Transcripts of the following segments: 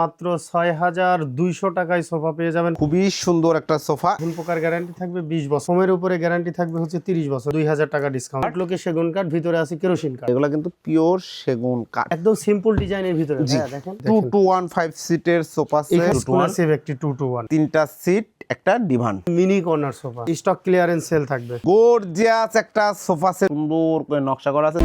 মাত্র ৬,২০০ টাকায় সোফা পেয়ে যাবেন। খুবই সুন্দর একটা সোফা। কোন প্রকার গ্যারান্টি থাকবে 20 বছর, হোমের উপরে গ্যারান্টি থাকবে হচ্ছে 30 বছর, 2000 টাকা ডিসকাউন্ট। আউটলুকে সেগুন কাঠ, ভিতরে আছে কেরোসিন কাঠ। এগুলো কিন্তু পিওর সেগুন কাঠ, একদম সিম্পল ডিজাইনের ভিতরে। হ্যাঁ দেখেন 2215 সিটের সোফা সেট, এক্সক্লুসিভ একটি 2-to-1, তিনটা সিট, একটা divan, mini corner sofa. Stock clearance sale থাকবে। গর্জিয়াস একটা সোফা সেট, সুন্দর করে নকশা করা আছে।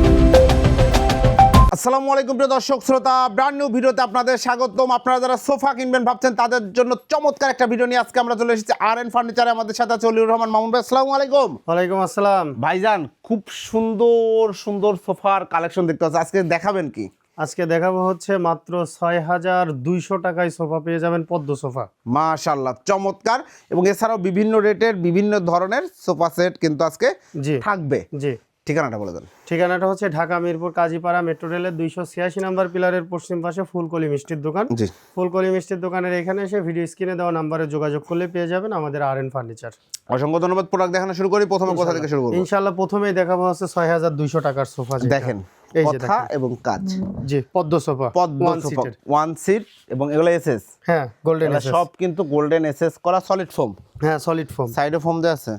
আসসালামু আলাইকুম প্রিয় দর্শক শ্রোতা, ব্র্যান্ড নিউ ভিডিওতে আপনাদের স্বাগতম। আপনারা যারা সোফা কিনবেন ভাবছেন তাদের জন্য চমৎকার একটা ভিডিও নিয়ে আজকে আমরা চলে এসেছি আর.এন ফার্নিচারে। আমাদের সাথে আছে অলিউর রহমান মামুন ভাই। আসসালামু আলাইকুম। ওয়ালাইকুম আসসালাম ভাইজান, খুব সুন্দর সুন্দর সোফার কালেকশন দেখতে পাচ্ছি, আজকে দেখাবেন কি? আজকে দেখাবো হচ্ছে মাত্র ৬,২০০ টাকায় সোফা পেয়ে যাবেন, পদ্ম সোফা। মাশাআল্লাহ, চমৎকার। এবং এছাড়াও বিভিন্ন রেটের বিভিন্ন ধরনের সোফা সেট কিন্তু আজকে থাকবে। জি, ঠিকানাটা বলে দেন। ঠিকানাটা হচ্ছে ঢাকা মিরপুর কাজীপাড়া মেট্রো রেলের 286 নম্বর পিলারের পশ্চিম পাশে ফুলকলি মিষ্টির দোকান। জি, ফুলকলি মিষ্টির দোকানের এখানে এসে ভিডিও স্ক্রিনে দেওয়া নাম্বারে যোগাযোগ করলে পেয়ে যাবেন আমাদের আর.এন ফার্নিচার। অসংখ্য ধন্যবাদ। প্রোডাক্ট দেখানো শুরু করি, প্রথমে কোথা থেকে শুরু করব? ইনশাআল্লাহ প্রথমেই দেখাবো হচ্ছে ৬,২০০ টাকার সোফা। দেখেন এই যে কথা এবং কাজ। জি, পদ্ম সোফা, পদ্ম সোফা, ওয়ান সিট, এবং এগুলো এসএস। হ্যাঁ, গোল্ডেন এসএস, সব কিন্তু গোল্ডেন এসএস করা, সলিড ফোম। হ্যাঁ, সলিড ফোম, সাইডে ফোম দেওয়া আছে,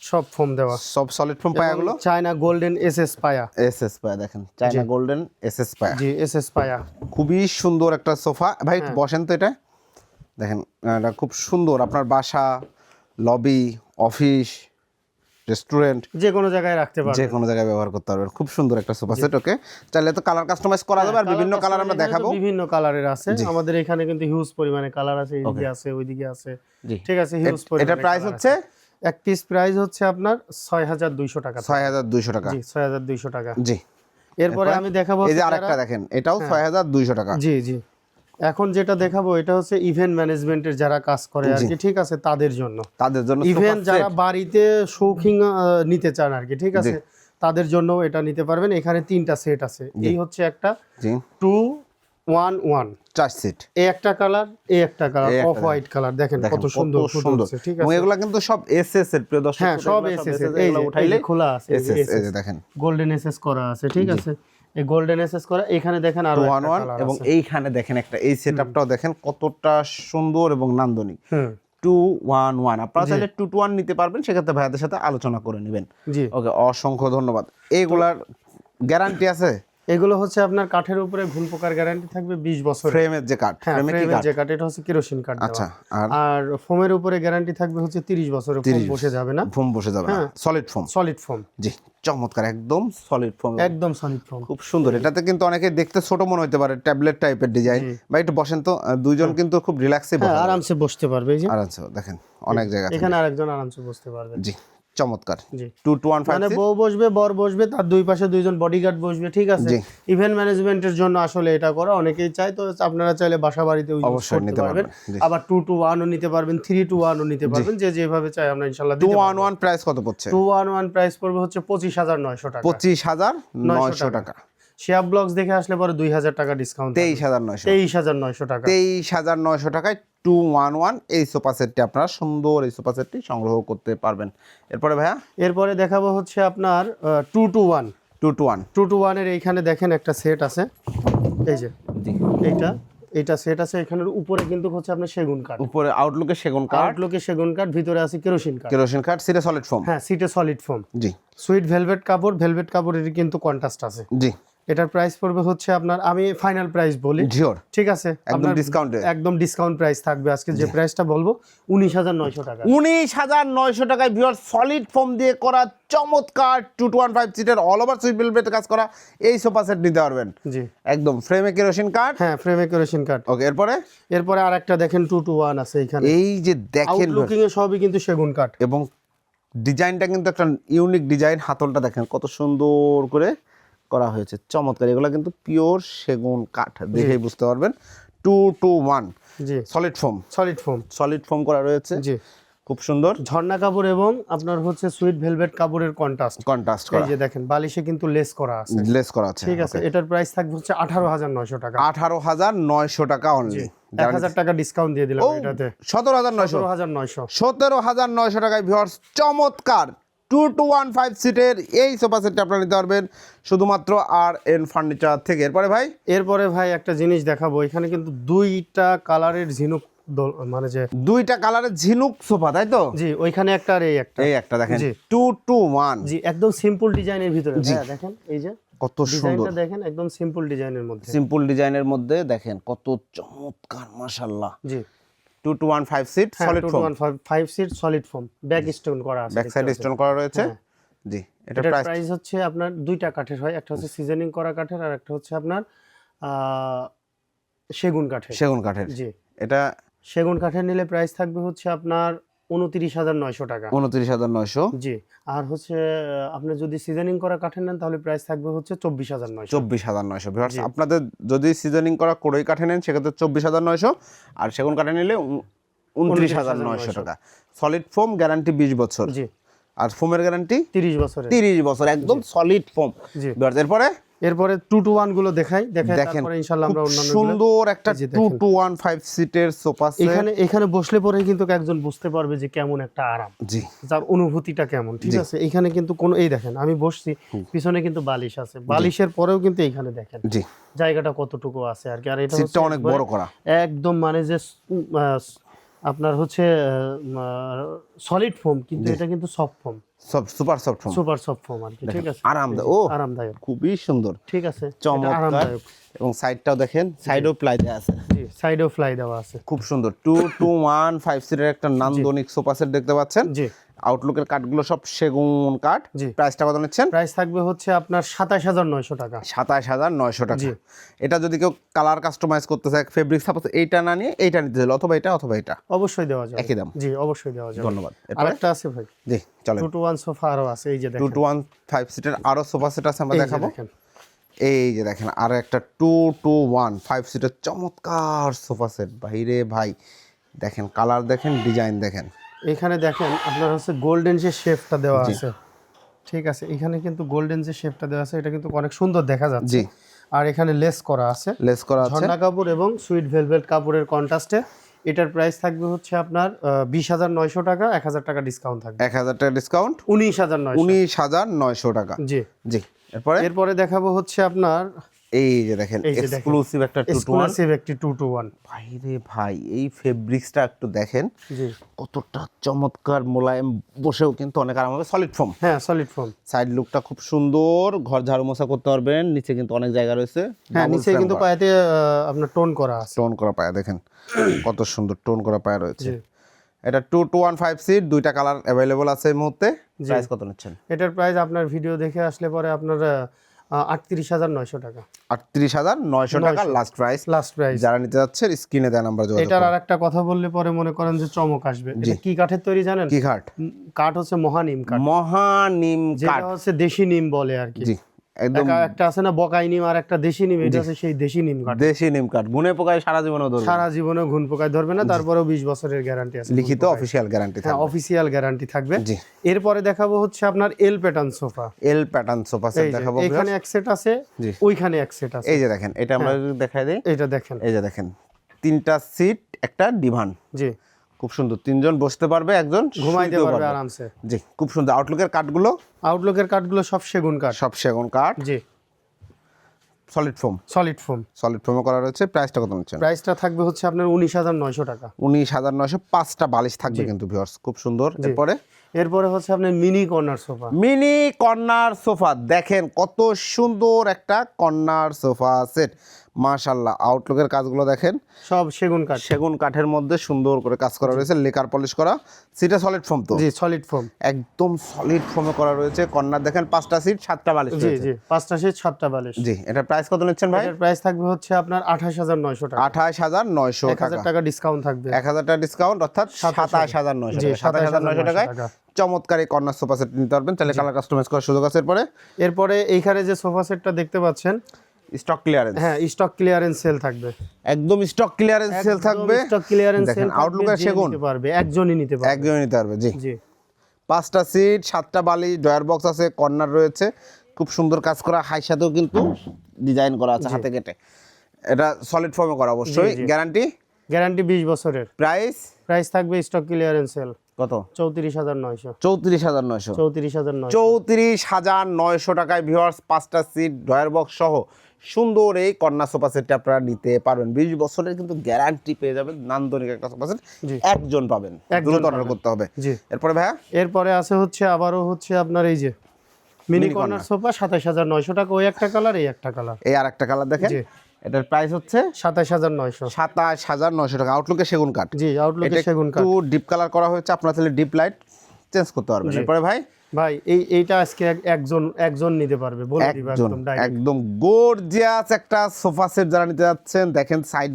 সব ফোম দেওয়া, সব সলিড ফোম। পায়াগুলো চায়না গোল্ডেন এসএস পায়া, এসএস পায়া। দেখেন চায়না গোল্ডেন এসএস পায়া। জি, এসএস পায়া। খুবই সুন্দর একটা সোফা। ভাই একটু বসেন তো। এটা দেখেন, এটা খুব সুন্দর। আপনার বাসা, লবি, অফিস, রেস্টুরেন্ট, যে কোনো জায়গায় রাখতে পারবেন, যে কোনো জায়গায় ব্যবহার করতে পারবেন। খুব সুন্দর একটা সোফা সেট। ওকে, চাইলে তো কালার কাস্টমাইজ করা যাবে, আর বিভিন্ন কালার আমরা দেখাবো। বিভিন্ন কালারের আছে আমাদের এখানে, কিন্তু হিউজ পরিমাণে কালার আছে, এইদিকে আছে, ওইদিকে আছে। ঠিক আছে, হিউজ পরিমাণে। এটা প্রাইস হচ্ছে, এক পিস প্রাইস হচ্ছে আপনার ৬,২০০ টাকা। ৬,২০০ টাকা। জি, ৬,২০০ টাকা। জি, এরপরে আমি দেখাবো এই যে আরেকটা দেখেন, এটাও ৬,২০০ টাকা। জি জি, এখন যেটা দেখাবো এটা হচ্ছে ইভেন্ট ম্যানেজমেন্টের যারা কাজ করে আর কি, ঠিক আছে, তাদের জন্য ইভেন্ট যারা বাড়িতে শৌখিন নিতে চান আর কি, ঠিক আছে, তাদের জন্য এটা নিতে পারবেন। এখানে তিনটা সেট আছে। এই হচ্ছে একটা 2-1-1 চার সিট, এই একটা কালার, এই একটা কালার, অফ হোয়াইট কালার। দেখেন কত সুন্দর সুন্দর, ঠিক আছে। এগুলা কিন্তু সব এসএস এর, প্রিয় দর্শক। হ্যাঁ, সব এসএস এর। এই উঠাইলে খোলা আছে, এই যে দেখেন গোল্ডেন এসএস করা আছে, ঠিক আছে। এই গোল্ডেন এসএস করা, এখানে দেখেন আরো একটা কালার আছে, এবং এইখানে দেখেন একটা, এই সেটআপটাও দেখেন কতটা সুন্দর এবং নান্দনিক। 2-1-1 আপনারা চাইলে 2-to-1 নিতে পারবেন, সেক্ষেত্রে ভাইয়াদের সাথে আলোচনা করে নেবেন। জি, ওকে, অসংখ্য ধন্যবাদ। এইগুলার গ্যারান্টি আছে? এগুলো হচ্ছে আপনার কাঠের উপরে ঘুন পোকার গ্যারান্টি থাকবে 20 বছর। ফ্রেমের যে কাঠ, ফ্রেমের যে কাঠ, এটা হচ্ছে কেরোসিন কাঠ। আচ্ছা, আর ফোমের উপরে গ্যারান্টি থাকবে হচ্ছে 30 বছর, ফোম বসে যাবে না, ফোম বসে যাবে না, সলিড ফোম। সলিড ফোম, জি, চমৎকার, একদম সলিড ফোম, একদম সলিড ফোম, খুব সুন্দর। এটাতে কিন্তু অনেকে দেখতে ছোট মনে হতে পারে, ট্যাবলেট টাইপের ডিজাইন। ভাই একটু বসেন তো, দুইজন কিন্তু খুব রিল্যাক্সে আরামসে বসতে পারবে। এই যে আরামসে দেখেন, অনেক জায়গা এখানে আরেকজন আরামসে বসতে পারবে। জি, চমৎকার। জি, 2-to-1 মানে বউ বসবে, বর বসবে, তার দুই পাশে দুইজন বডিগার্ড বসবে, ঠিক আছে। ইভেন্ট ম্যানেজমেন্টের জন্য আসলে এটা করা, অনেকেই চায়, তো আপনারা চাইলে বাসা বাড়িতে অবশ্যই নিতে পারবেন। আবার 2-to-1 ও নিতে পারবেন, 3-to-1 ও নিতে পারবেন, যে যেভাবে চাই আমরা ইনশাআল্লাহ দিতে পারবো। 2-1-1 প্রাইস কত পড়ছে? 2-1-1 প্রাইস পড়বে হচ্ছে 25,900 টাকা। 25,900 টাকা। শেয়ার ব্লগস দেখে আসলে পরে 2,000 টাকা ডিসকাউন্ট, 23,900 টাকা। 23,900 টাকায় 2-1-1 এই সোফা সেটটি আপনারা সুন্দর, এই সোফা সেটটি সংগ্রহ করতে পারবেন। এরপরে ভাইয়া, এরপরে দেখাবো হচ্ছে আপনার 2-to-1 এর এইখানে দেখেন একটা সেট আছে, এই যে এইটা সেট আছে। এখানের উপরে কিন্তু হচ্ছে আপনার সেগুন কাঠ, উপরে আউটলুকে সেগুন কাঠ, ভিতরে আছে কেরোসিন কাঠ, সিটে সলিড ফোম। হ্যাঁ, সিটে সলিড ফোম। জি, সুইট ভেলভেট কাপড়ের কিন্তু কন্ট্রাস্ট আছে। জি, এটার প্রাইস পড়বে হচ্ছে আপনার, আমি ফাইনাল প্রাইস বলি, ঠিক আছে, একদম ডিসকাউন্ট প্রাইস থাকবে আজকে যে প্রাইসটা বলবো, 19,900 টাকা। 19,900 টাকায় ভিউয়ার সলিড ফোম দিয়ে করা চমৎকার 2-to-1 সিটের অল ওভার সুইট ভেলভেট কাজ করা এই সোফা সেট নিতে পারবেন। জি, একদম ফ্রেমে কেরোসিন কাঠ। হ্যাঁ, ফ্রেমে কেরোসিন কাঠ। ওকে, এরপরে আরেকটা দেখেন 2-to-1 আছে এখানে। এই যে দেখেন, লুকিং এ সবই কিন্তু সেগুন কাঠ, এবং ডিজাইনটা কিন্তু একটা ইউনিক ডিজাইন। হাতলটা দেখেন কত সুন্দর করে করা হয়েছে, চমৎকার। এগুলো কিন্তু পিওর সেগুন কাঠ, দেখেই বুঝতে পারবেন। 2-to-1 জি, সলিড ফোম করা রয়েছে। জি, খুব সুন্দর। ঝর্ণা কাপড় এবং আপনার হচ্ছে সুইট ভেলভেট কাপড়ের কন্ট্রাস্ট করা। এই যে দেখেন, বালিশে কিন্তু লেস করা আছে, ঠিক আছে। এটার প্রাইস থাকবে হচ্ছে 18,900 টাকা। 18,900 টাকা অনলি। 1,000 টাকা ডিসকাউন্ট দিয়ে দিলাম এটাতে। 17,900 টাকায় ভিউয়ার্স চমৎকার 2215 সিটের এই সোফা সেটটা আপনারা নিতে পারবেন শুধুমাত্র RN ফার্নিচার থেকে। এরপরে ভাই একটা জিনিস দেখাবো, এখানে কিন্তু দুইটা কালারের ঝিনুক মানে যে দুইটা কালারের ঝিনুক সোফা, তাই তো? জি, ওইখানে একটা আর এই একটা দেখেন 221। জি, একদম সিম্পল ডিজাইনের ভিতরে ভাই দেখেন, এই যে কত সুন্দর দেখেন, একদম সিম্পল ডিজাইনের মধ্যে, দেখেন কত চমৎকার, মাশাআল্লাহ। জি, 2215 sheet solid foam, 2215 sheet solid foam, back stone করা আছে, ব্যাক সাইড স্টোন করা রয়েছে। জি, এটার প্রাইস হচ্ছে আপনার দুইটা কাঠের হয়, একটা হচ্ছে সিজনিং করা কাঠের আর একটা হচ্ছে আপনার সেগুন কাঠের। জি, এটা সেগুন কাঠের নিলে প্রাইস থাকবে হচ্ছে আপনার 29,900 টাকা। 29,900। জি, আর হচ্ছে আপনি যদি সিজনিং করা কাঠের নেন তাহলে প্রাইস থাকবে হচ্ছে 24,900। 24,900। ভিউয়ার্স, আপনাদের যদি সিজনিং করা কোড়ই কাঠে নেন সেক্ষেত্রে 24,900, আর সেগুন কাঠে নিলে 29,900 টাকা। সলিড ফোম গ্যারান্টি 20 বছর। জি, আর ফোমের গ্যারান্টি 30 বছরের। 30 বছর, একদম সলিড ফোম। জি, ভিউয়ার্স, এরপরে 221 গুলো দেখাই তারপরে ইনশাআল্লাহ আমরা অন্যান্য সুন্দর একটা 2215 সিটের সোফা সেট। এখানে বসলে পরে কিন্তু একজন বুঝতে পারবে যে কেমন একটা আরাম, জি, যার অনুভূতিটা কেমন, ঠিক আছে? এখানে কিন্তু কোনো এই দেখেন আমি বসছি, পিছনে কিন্তু বালিশ আছে, বালিশের পরেও কিন্তু এখানে দেখেন জি জায়গাটা কতটুকু আছে আর কি। আর এটা সিটটা অনেক বড় করা, একদম মানে যে আপনার হচ্ছে সলিড ফোম, কিন্তু এটা কিন্তু soft foam, super soft foam আর কি, ঠিক আছে? আরামদায়ক, খুবই সুন্দর, ঠিক আছে, চমৎকার। এবং সাইডটাও দেখেন, সাইডও প্লাই দেওয়া আছে। জি, সাইডেও প্লাই দেওয়া আছে, খুব সুন্দর। 2215 সিটের একটা নান্দনিক সোফা সেট দেখতে পাচ্ছেন। জি, আউটলুকের কাঠগুলো সব সেগুন কাঠ। প্রাইসটা কত নিচ্ছেন? প্রাইস থাকবে হচ্ছে আপনার 27,900 টাকা। 27,900 টাকা। এটা যদি কেউ কালার কাস্টমাইজ করতে চায়, ফেব্রিক সাপোজ এইটা না নিয়ে এইটা নিতে চাইলে, অথবা এটা অবশ্যই দেওয়া যাবে, একই দাম। জি, অবশ্যই দেওয়া যাবে। ধন্যবাদ। আরেকটা আছে ভাই, জি চলেন। 221 সোফা আরো আছে, এই যে দেখেন 2215 সিটের আরো সোফা সেট আছে, আমরা দেখাবো। এই যে দেখেন আরো একটা 2215 সিটের চমৎকার সোফা সেট। বাইরে ভাই দেখেন, কালার দেখেন, ডিজাইন দেখেন। এখানে দেখেন আপনার হচ্ছে গোল্ডেন যে শেপটা দেওয়া আছে, ঠিক আছে? এখানে কিন্তু গোল্ডেন যে শেপটা দেওয়া আছে, এটা কিন্তু অনেক সুন্দর দেখা যাচ্ছে। আর এখানে লেস করা আছে, ঝর্ণা কাপড় এবং সুইট ভেলভেট কাপড়ের কন্ট্রাস্টে। এটার প্রাইস থাকবে হচ্ছে আপনার 20,900 টাকা, 1,000 টাকা ডিসকাউন্ট থাকবে। 1,000 টাকা ডিসকাউন্ট, 19,900 টাকা। জি জি, এরপরে দেখাবো হচ্ছে আপনার এই যে দেখেন এক্সক্লুসিভ একটা 221। ভাইরে ভাই, এই ফেব্রিক্সটা একটু দেখেন, জি, কতটা চমৎকার, মোলায়েম, বসেও কিন্তু অনেক আরাম হবে। সলিড ফোম, হ্যাঁ সলিড ফোম। সাইড লুকটা খুব সুন্দর, ঘর ঝাড়ু মোছা করতে পারবেন। নিচে কিন্তু অনেক জায়গা রয়েছে, হ্যাঁ নিচে কিন্তু পায়াতে আপনার টোন করা আছে, টোন করা পায়া দেখেন কত সুন্দর টোন করা পায়া রয়েছে। এটা 2215 সিট, দুইটা কালার অ্যাভেলেবল আছে এই মুহূর্তে। প্রাইস কত নিচ্ছেন? এটার প্রাইস আপনার ভিডিও দেখে আসলে পরে আপনার 38,900 টাকা। 38,900 টাকা লাস্ট প্রাইস। যারা নিতে যাচ্ছে স্ক্রিনে দেন আমরা যোগাযোগ। এটার আরেকটা কথা বললে পরে মনে করেন যে চমক আসবে। এটা কি কাঠের তৈরি জানেন? কি কাঠ? কাঠ হচ্ছে মহানিম কাঠ। মহানিম কাঠ, যেটা হচ্ছে দেশি নিম বলে আর কি। জি, একদম একটা আছে না বকাই নিম, আর একটা দেশি নিম, এটা হচ্ছে সেই দেশি নিম কাঠ। দেশি নিম কাঠ ঘুনে পোকায় সারা জীবনও ধরবে, সারা জীবনেও ঘুন পোকায় ধরবে না। তারপরেও 20 বছরের গ্যারান্টি আছে, লিখিত অফিশিয়াল গ্যারান্টি থাকবে। হ্যাঁ অফিশিয়াল গ্যারান্টি থাকবে। জি, এরপরে দেখাবো হচ্ছে আপনার এল প্যাটার্ন সোফা। এল প্যাটার্ন সোফা সেট দেখাবো। এখানে এক সেট আছে, ওইখানে এক সেট আছে। এই যে দেখেন, এটা আমরা দেখাই দেই। এটা দেখেন, এই যে দেখেন, 3টা সিট, একটা ডিভান। জি, খুব সুন্দর, 3জন বসতে পারবে, একজন ঘুমাইতে পারবে আরামসে। জি, খুব সুন্দর। আউটলুকের কাঠগুলো সব সেগুন কাঠ। জি, সলিড ফোমে করা রয়েছে। প্রাইসটা কত নিচ্ছেন? প্রাইসটা থাকবে হচ্ছে আপনার 19,900 টাকা। 19,900, 5টা বালিশ থাকবে কিন্তু ভিউয়ার্স, খুব সুন্দর। এরপরে হচ্ছে আপনার মিনি কর্নার সোফা। দেখেন কত সুন্দর একটা কর্নার সোফা সেট, মাশাআল্লাহ। আউটলুকের কাজগুলো দেখেন, সব সেগুন কাঠের মধ্যে সুন্দর করে কাজ করা রয়েছে, লেকার পলিশ করা। সিটে সলিড ফোম তো? জি, সলিড ফোম, একদম সলিড ফোমে করা রয়েছে। কর্নার দেখেন, 5টা সিট, 7টা বালিশ রয়েছে। জি, 5টা সিট, 7টা বালিশ। জি, এটার প্রাইস কত নিচ্ছেন ভাই? এটার প্রাইস থাকবে হচ্ছে আপনার 28,900 টাকা। 28,900 টাকা, 1,000 টাকা ডিসকাউন্ট থাকবে। 1,000 টাকা ডিসকাউন্ট, অর্থাৎ 27,900 টাকা। 27,900 টাকায় চমৎকার এই কর্নার সোফা সেট নিতে পারবেন। তাহলে কালার কাস্টমাইজ করার সুযোগ আছে। এরপরে এইখানে যে সোফা সেটটা দেখতে পাচ্ছেন, স্টক ক্লিয়ারেন্স। হ্যাঁ, স্টক ক্লিয়ারেন্স সেল থাকবে, একদম স্টক ক্লিয়ারেন্স সেল থাকবে। স্টক ক্লিয়ারেন্স সেল আউটলুকের সেগুন নিতে পারবে, একজনই নিতে পারবে। জি, 5টা সিট, 7টা বালিশ, ডয়ার বক্স আছে, কর্নার রয়েছে, খুব সুন্দর কাজ করা। হাই সাথেও কিন্তু ডিজাইন করা আছে, হাতে কেটে। এটা সলিড ফর্মে করা অবশ্যই। গ্যারান্টি 20 বছরের। প্রাইস থাকবে স্টক ক্লিয়ারেন্স সেল কত? 34,900। 34,900। 34,900। 34,900 টাকায় ভিউয়ার্স 5টা সিট ড্রয়ার বক্স সহ সুন্দর এই কর্নার সোফা সেটটা আপনারা নিতে পারবেন। 20 বছরের কিন্তু গ্যারান্টি পেয়ে যাবেন। নান্দনিক একটা সোফা সেট একজন পাবেন, দ্রুত অর্ডার করতে হবে। জি। এরপরে ভাইয়া এরপরে আছে হচ্ছে আবারও হচ্ছে আপনার এই যে মিনি কর্নার সোফা 27,900 টাকা, ওই একটা কালার এই একটা কালার। এই আরেকটা কালার দেখেন, এটার প্রাইস হচ্ছে 27,900। 27,900 টাকা। আউটলুকে সেগুন কাঠ। জি, আউটলুকে সেগুন কাঠ। একটু ডিপ কালার করা হয়েছে, আপনারা তাহলে ডিপ লাইট চেঞ্জ করতে পারবেন। এরপরে ভাই এইটা আজকে একজন নিতে পারবে, বলে দিব একদম ডাইরেক্ট। একদম গর্জিয়াস একটা সোফা সেট যারা নিতে যাচ্ছেন, দেখেন সাইড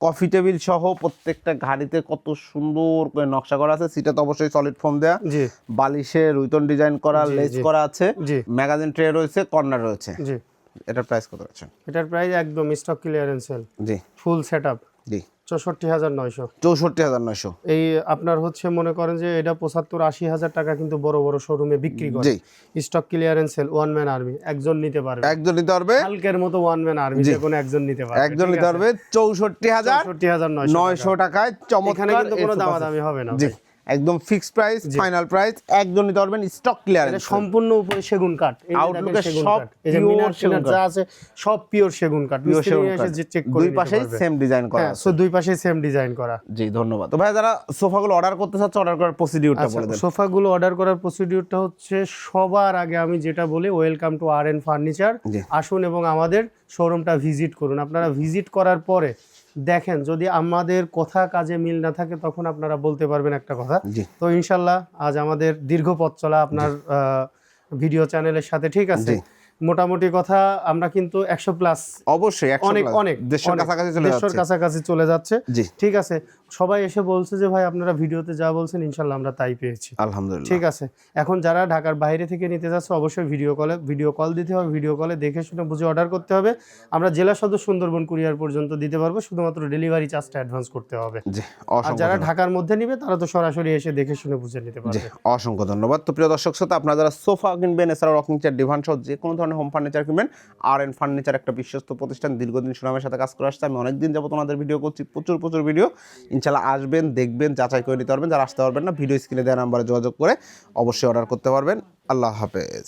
কফি টেবিল সহ প্রত্যেকটা গাড়িতে কত সুন্দর করে নকশা করা আছে। সিটে তো অবশ্যই সলিড ফোম দেয়া, বালিশে রুইতন ডিজাইন করা, লেজ করা আছে, ম্যাগাজিন ট্রে রয়েছে, কর্নার রয়েছে। জি, এটার প্রাইস কত আছে? এটার প্রাইস একদম স্টক ক্লিয়ারেন্স সেল। জি, ফুল সেটআপ। জি, 64,900। 64,900। এই আপনার হচ্ছে মনে করেন যে এটা 75-80,000 টাকা কিন্তু বড় বড় শোরুমে বিক্রি করে। Stock clearance sale, one man army, একজন নিতে পারবে। হালকের মতো ওয়ান ম্যান আর্মি, যে কোনো একজন নিতে পারবে। 64,900 টাকায় চমৎকার। এখানে কিন্তু কোনো দামাদামি হবে না। জি, একদম ফিক্সড প্রাইস, ফাইনাল প্রাইস, একজন নিতে পারবেন। স্টক ক্লিয়ারেন্স, এটা সম্পূর্ণ উপরে সেগুন কাঠ। আউটলুকে সব এই যে মিনার যা আছে সব পিওর সেগুন কাঠ। মিস্ত্রি এসে যে চেক করে দুই পাশেই সেম ডিজাইন করা আছে। সো দুই পাশেই সেম ডিজাইন করা। জি, ধন্যবাদ। তো ভাই যারা সোফাগুলো অর্ডার করতে চাচ্ছে, অর্ডার করার প্রসিডিউরটা বলে দেন। সোফাগুলো অর্ডার করার প্রসিডিউরটা হচ্ছে, সবার আগে আমি যেটা বলি, ওয়েলকাম টু আর.এন ফার্নিচার। আসুন এবং আমাদের শোরুমটা ভিজিট করুন। আপনারা ভিজিট করার পরে দেখেন, যদি আমাদের কথা কাজে মিল না থাকে তখন আপনারা বলতে পারবেন একটা কথা। তো ইনশাল্লাহ আজ আমাদের দীর্ঘ পথ চলা আপনার ভিডিও চ্যানেলের সাথে, ঠিক আছে। মোটামুটি কথা আমরা কিন্তু 100+ অবশ্যই অনেক দেশের কাছাকাছি চলে যাচ্ছে। ঠিক আছে, সবাই এসে বলছে যে ভাই আপনারা ভিডিওতে যা বলছেন ইনশাল্লাহ আমরা তাই পেয়েছি, আলহামদুলিল্লাহ। ঠিক আছে। এখন যারা ঢাকার বাইরে থেকে নিতে যাচ্ছে অবশ্যই ভিডিও কল দিতে হবে। ভিডিও কলে দেখে শুনে বুঝে অর্ডার করতে হবে। আমরা জেলা সদর সুন্দরবন কুরিয়ার পর্যন্ত দিতে পারবো, শুধুমাত্র ডেলিভারি চার্জটা অ্যাডভান্স করতে হবে। আর যারা ঢাকার মধ্যে নিবে তারা তো সরাসরি এসে দেখে শুনে বুঝে নিতে পারবে। অসংখ্য ধন্যবাদ। তো প্রিয় দর্শক শ্রোতা, আপনারা যারা সোফা কিনবেন, এছাড়াও রকিং চেয়ার, ডিভান সহ যে কোনো ধরনের হোম ফার্নিচার কিনবেন, আর.এন ফার্নিচার একটা বিশ্বস্ত প্রতিষ্ঠান, দীর্ঘদিন সুনামের সাথে কাজ করে আসছে। আমি অনেকদিন যাবত ওনাদের ভিডিও করছি, প্রচুর ভিডিও। ইনশাল্লাহ আসবেন, দেখবেন, যাচাই করে নিতে পারবেন। যারা আসতে পারবেন না, ভিডিও স্ক্রিনে দেওয়া নাম্বারে যোগাযোগ করে অবশ্যই অর্ডার করতে পারবেন। আল্লাহ হাফেজ।